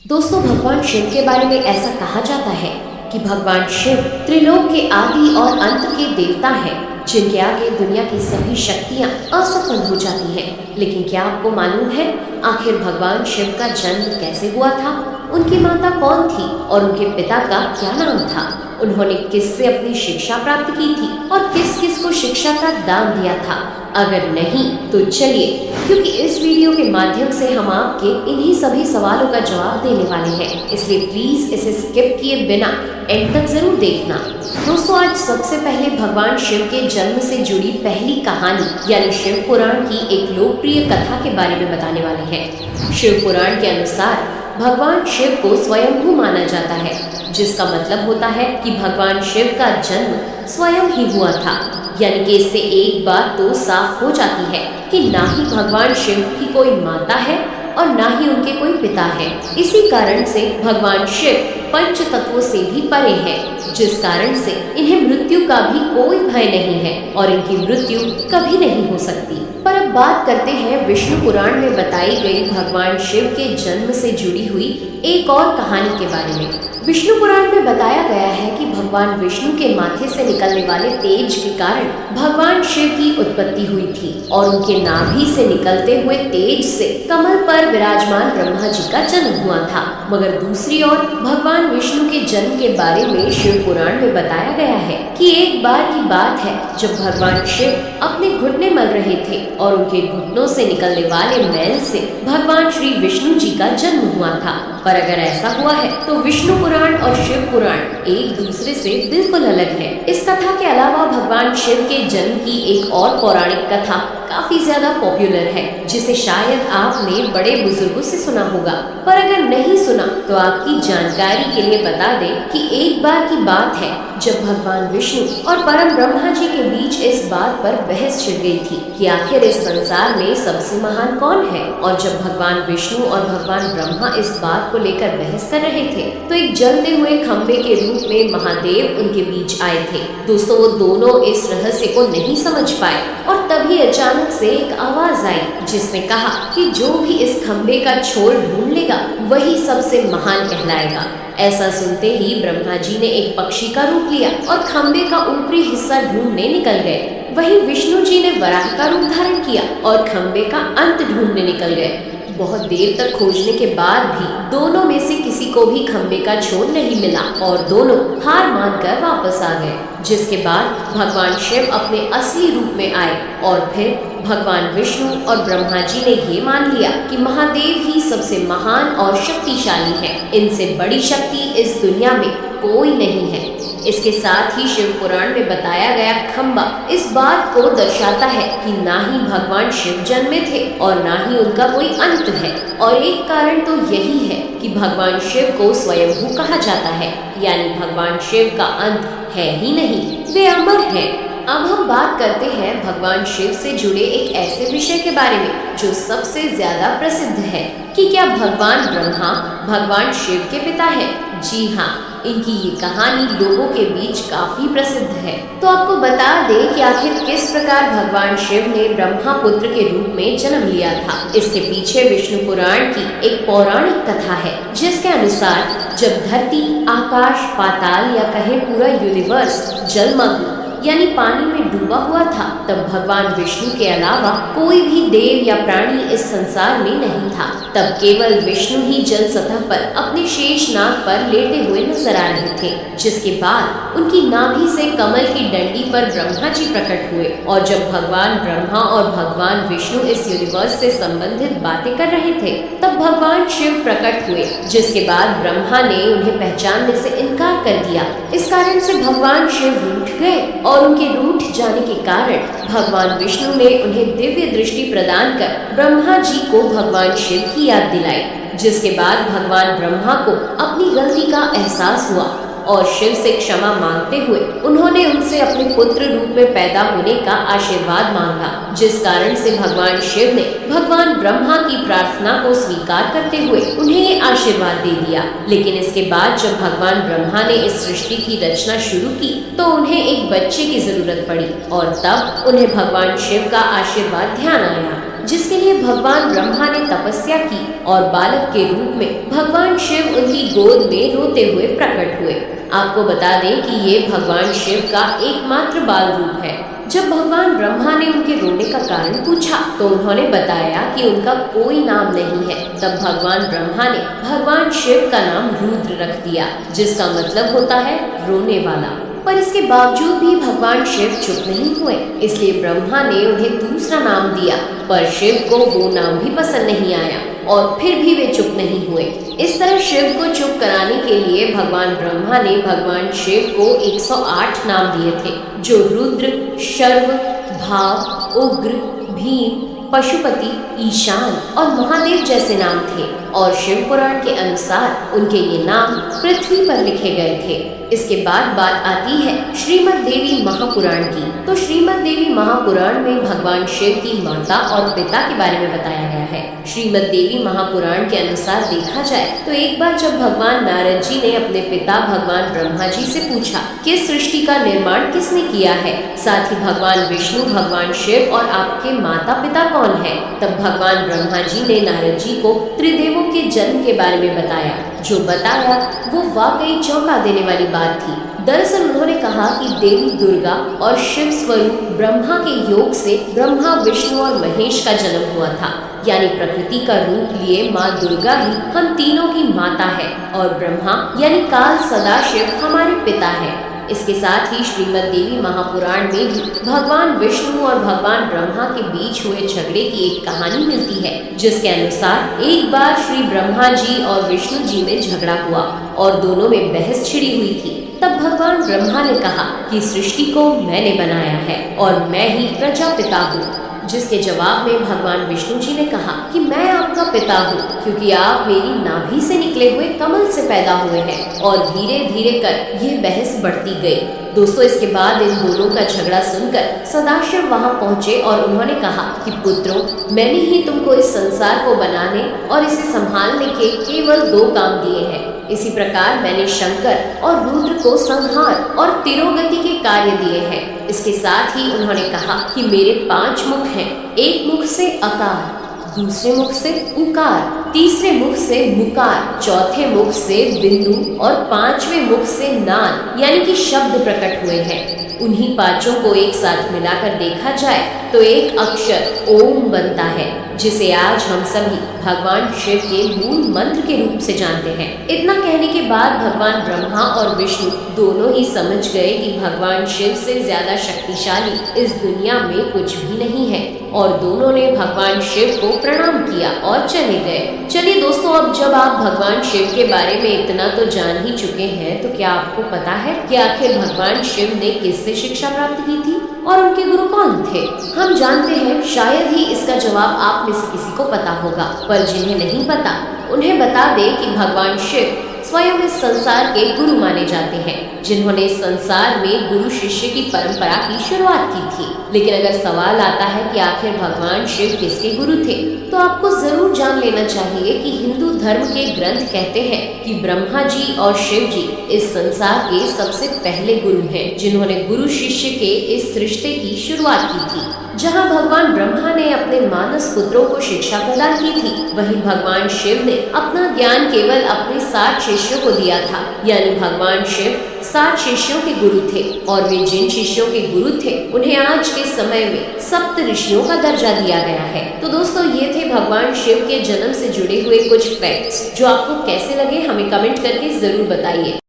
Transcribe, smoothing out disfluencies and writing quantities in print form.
दोस्तों, भगवान शिव के बारे में ऐसा कहा जाता है कि भगवान शिव त्रिलोक के आदि और अंत के देवता हैं, जिनके आगे दुनिया की सभी शक्तियां असफल हो जाती हैं। लेकिन क्या आपको मालूम है आखिर भगवान शिव का जन्म कैसे हुआ था? उनकी माता कौन थी और उनके पिता का क्या नाम था? उन्होंने किससे अपनी शिक्षा प्राप्त की थी और किस किस को शिक्षा का दान दिया था? अगर नहीं तो चलिए, क्योंकि इस वीडियो के माध्यम से हम आपके इन्हीं सभी सवालों का जवाब देने वाले हैं, इसलिए प्लीज इसे स्किप किए बिना एंड तक जरूर देखना। दोस्तों, आज सबसे पहले भगवान शिव के जन्म से जुड़ी पहली कहानी यानी शिव पुराण की एक लोकप्रिय कथा के बारे में बताने वाले हैं। शिव पुराण के अनुसार भगवान शिव को स्वयंभू माना जाता है, जिसका मतलब होता है कि भगवान शिव का जन्म स्वयं ही हुआ था। यानी कि इससे एक बात तो साफ हो जाती है कि ना ही भगवान शिव की कोई माता है और ना ही उनके कोई पिता है। इसी कारण से भगवान शिव पंच तत्वों से भी परे हैं, जिस कारण से इन्हें मृत्यु का भी कोई भय नहीं है और इनकी मृत्यु कभी नहीं हो सकती। पर अब बात करते हैं विष्णु पुराण में बताई गई भगवान शिव के जन्म से जुड़ी हुई एक और कहानी के बारे में। विष्णु पुराण में बताया गया है कि भगवान विष्णु के माथे से निकलने वाले तेज के कारण भगवान शिव की उत्पत्ति हुई थी और उनके नाभि से निकलते हुए तेज से कमल पर विराजमान ब्रह्मा जी का जन्म हुआ था। मगर दूसरी ओर भगवान विष्णु के जन्म के बारे में शिव पुराण में बताया गया है कि एक बार की बात है जब भगवान शिव अपने घुटने मल रहे थे और उनके घुटनों से निकलने वाले मैल से भगवान श्री विष्णु जी का जन्म हुआ था। पर अगर ऐसा हुआ है तो विष्णु पुराण और शिव पुराण एक दूसरे से बिल्कुल अलग है। इस कथा के अलावा भगवान शिव के जन्म की एक और पौराणिक कथा काफी ज्यादा पॉपुलर है, जिसे शायद आपने बड़े बुजुर्गों से सुना होगा। पर अगर नहीं सुना तो आपकी जानकारी के लिए बता दें कि एक बार की बात है जब भगवान विष्णु और परम ब्रह्मा जी के बीच इस बात पर बहस छिड़ गई थी कि आखिर इस संसार में सबसे महान कौन है। और जब भगवान विष्णु और भगवान ब्रह्मा इस बात को लेकर बहस कर रहे थे तो एक जलते हुए खंबे के रूप में महादेव उनके बीच आए थे। दोस्तों, वो दोनों इस रहस्य को नहीं समझ पाए और तभी अचानक से एक आवाज आई जिसने कहा कि जो भी इस खंबे का छोर ढूंढ लेगा वही सबसे महान कहलाएगा। ऐसा सुनते ही ब्रह्मा जी ने एक पक्षी का रूप लिया और खंबे का ऊपरी हिस्सा ढूंढने निकल गए। वहीं विष्णु जी ने वराह का रूप धारण किया और खंबे का अंत ढूंढने निकल गए। बहुत देर तक खोजने के बाद भी दोनों में से किसी को भी खंबे का छोर नहीं मिला और दोनों हार मानकर वापस आ गए। जिसके बाद भगवान शिव अपने असली रूप में आए और फिर भगवान विष्णु और ब्रह्मा जी ने ये मान लिया कि महादेव ही सबसे महान और शक्तिशाली है। इनसे बड़ी शक्ति इस दुनिया में कोई नहीं है। इसके साथ ही शिव पुराण में बताया गया खंबा इस बात को दर्शाता है कि ना ही भगवान शिव जन्मे थे और ना ही उनका कोई अंत है। और एक कारण तो यही है कि भगवान शिव को स्वयंभू कहा जाता है, यानी भगवान शिव का अंत है ही नहीं, वे अमर हैं। अब हम बात करते हैं भगवान शिव से जुड़े एक ऐसे विषय के बारे में जो सबसे ज्यादा प्रसिद्ध है कि क्या भगवान ब्रह्मा भगवान शिव के पिता हैं? जी हाँ, इनकी ये कहानी लोगों के बीच काफी प्रसिद्ध है। तो आपको बता दें कि आखिर किस प्रकार भगवान शिव ने ब्रह्मा पुत्र के रूप में जन्म लिया था। इसके पीछे विष्णु पुराण की एक पौराणिक कथा है, जिसके अनुसार जब धरती, आकाश, पाताल या कहें पूरा यूनिवर्स जलमग्न यानी पानी में डूबा हुआ था, तब भगवान विष्णु के अलावा कोई भी देव या प्राणी इस संसार में नहीं था। तब केवल विष्णु ही जल सतह पर अपने शेष नाग पर लेटे हुए नजर आ रहे थे। जिसके बाद उनकी नाभि से कमल की डंडी पर ब्रह्मा जी प्रकट हुए और जब भगवान ब्रह्मा और भगवान विष्णु इस यूनिवर्स से संबंधित बातें कर रहे थे तब भगवान शिव प्रकट हुए। जिसके बाद ब्रह्मा ने उन्हें पहचानने से इनकार कर दिया। इस कारण से भगवान शिव रूठ गए और उनके रूठ जाने के कारण भगवान विष्णु ने उन्हें दिव्य दृष्टि प्रदान कर ब्रह्मा जी को भगवान शिव की याद दिलाई। जिसके बाद भगवान ब्रह्मा को अपनी गलती का एहसास हुआ और शिव से क्षमा मांगते हुए उन्होंने उनसे अपने पुत्र रूप में पैदा होने का आशीर्वाद मांगा। जिस कारण से भगवान शिव ने भगवान ब्रह्मा की प्रार्थना को स्वीकार करते हुए उन्हें ये आशीर्वाद दे दिया। लेकिन इसके बाद जब भगवान ब्रह्मा ने इस सृष्टि की रचना शुरू की तो उन्हें एक बच्चे की जरूरत पड़ी और तब उन्हें भगवान शिव का आशीर्वाद ध्यान आया। जिसके लिए भगवान ब्रह्मा ने तपस्या की और बालक के रूप में भगवान शिव उनकी गोद में रोते हुए प्रकट हुए। आपको बता दें कि ये भगवान शिव का एकमात्र बाल रूप है। जब भगवान ब्रह्मा ने उनके रोने का कारण पूछा तो उन्होंने बताया कि उनका कोई नाम नहीं है। तब भगवान ब्रह्मा ने भगवान शिव का नाम रुद्र रख दिया, जिसका मतलब होता है रोने वाला। पर इसके बावजूद भी भगवान शिव चुप नहीं हुए, इसलिए ब्रह्मा ने उन्हें दूसरा नाम दिया। पर शिव को वो नाम भी पसंद नहीं आया और फिर भी वे चुप नहीं हुए। इस तरह शिव को चुप कराने के लिए भगवान ब्रह्मा ने भगवान शिव को 108 नाम दिए थे, जो रुद्र, शर्व, भाव, उग्र, भीम, पशुपति, ईशान और महादेव जैसे नाम थे। और शिव पुराण के अनुसार उनके ये नाम पृथ्वी पर लिखे गए थे। इसके बाद बात आती है श्रीमद् देवी महापुराण की। तो श्रीमद् देवी महापुराण में भगवान शिव की माता और पिता के बारे में बताया गया है। श्रीमद् देवी महापुराण के अनुसार देखा जाए तो एक बार जब भगवान नारद जी ने अपने पिता भगवान ब्रह्मा जी से पूछा कि सृष्टि का निर्माण किसने किया है, साथ ही भगवान विष्णु, भगवान शिव और आपके माता पिता कौन है, तब भगवान ब्रह्मा जी ने नारद जी को त्रिदेवों के जन्म के बारे में बताया। जो बताया वो वाकई चौंका देने वाली बात थी। दरअसल उन्होंने कहा कि देवी दुर्गा और शिव स्वरूप ब्रह्मा के योग से ब्रह्मा, विष्णु और महेश का जन्म हुआ था। यानी प्रकृति का रूप लिए माँ दुर्गा ही हम तीनों की माता है और ब्रह्मा यानी काल सदाशिव हमारे पिता है। इसके साथ ही श्रीमद् देवी महापुराण में भी भगवान विष्णु और भगवान ब्रह्मा के बीच हुए झगड़े की एक कहानी मिलती है, जिसके अनुसार एक बार श्री ब्रह्मा जी और विष्णु जी में झगड़ा हुआ और दोनों में बहस छिड़ी हुई थी। तब भगवान ब्रह्मा ने कहा कि सृष्टि को मैंने बनाया है और मैं ही प्रजापिता हूँ, जिसके जवाब में भगवान विष्णु जी ने कहा कि मैं आपका पिता हूँ, क्योंकि आप मेरी नाभि से निकले हुए कमल से पैदा हुए हैं। और धीरे धीरे कर ये बहस बढ़ती गई। दोस्तों, इसके बाद इन दोनों का झगड़ा सुनकर सदाशिव वहां पहुंचे और उन्होंने कहा कि पुत्रों, मैंने ही तुमको इस संसार को बनाने और इसे संभालने के केवल 2 काम दिए हैं। इसी प्रकार मैंने शंकर और रुद्र को संहार और तिरोगति के कार्य दिए हैं। इसके साथ ही उन्होंने कहा कि मेरे 5 मुख हैं। एक मुख से अकार, दूसरे मुख से उकार, तीसरे मुख से मुकार, चौथे मुख से बिंदु और 5वें मुख से नाद यानी कि शब्द प्रकट हुए हैं। उन्हीं 5 को एक साथ मिलाकर देखा जाए तो एक अक्षर ओम बनता है, जिसे आज हम सभी भगवान शिव के मूल मंत्र के रूप से जानते हैं। इतना कहने के बाद भगवान ब्रह्मा और विष्णु दोनों ही समझ गए कि भगवान शिव से ज्यादा शक्तिशाली इस दुनिया में कुछ भी नहीं है और दोनों ने भगवान शिव को प्रणाम किया और चले गए। चलिए दोस्तों, अब जब आप भगवान शिव के बारे में इतना तो जान ही चुके हैं, तो क्या आपको पता है कि आखिर भगवान शिव ने किससे शिक्षा प्राप्त की थी और उनके गुरु कौन थे? हम जानते हैं, शायद ही इसका जवाब आप में से किसी को पता होगा, पर जिन्हें नहीं पता उन्हें बता दे कि भगवान शिव स्वयं इस संसार के गुरु माने जाते हैं, जिन्होंने इस संसार में गुरु शिष्य की परंपरा की शुरुआत की थी। लेकिन अगर सवाल आता है कि आखिर भगवान शिव किसके गुरु थे, तो आपको जरूर जान लेना चाहिए कि हिंदू धर्म के ग्रंथ कहते हैं कि ब्रह्मा जी और शिव जी इस संसार के सबसे पहले गुरु हैं, जिन्होंने गुरु शिष्य के इस रिश्ते की शुरुआत की थी। जहां भगवान ब्रह्मा ने अपने मानस पुत्रों को शिक्षा प्रदान की थी, वहीं भगवान शिव ने अपना ज्ञान केवल अपने 60 शिष्यों को दिया था। यानी भगवान शिव 60 शिष्यों के गुरु थे और वे जिन शिष्यों के गुरु थे उन्हें आज के समय में सप्त ऋषियों का दर्जा दिया गया है। तो दोस्तों, ये थे भगवान शिव के जन्म से जुड़े हुए कुछ फैक्ट्स, जो आपको कैसे लगे हमें कमेंट करके जरूर बताइए।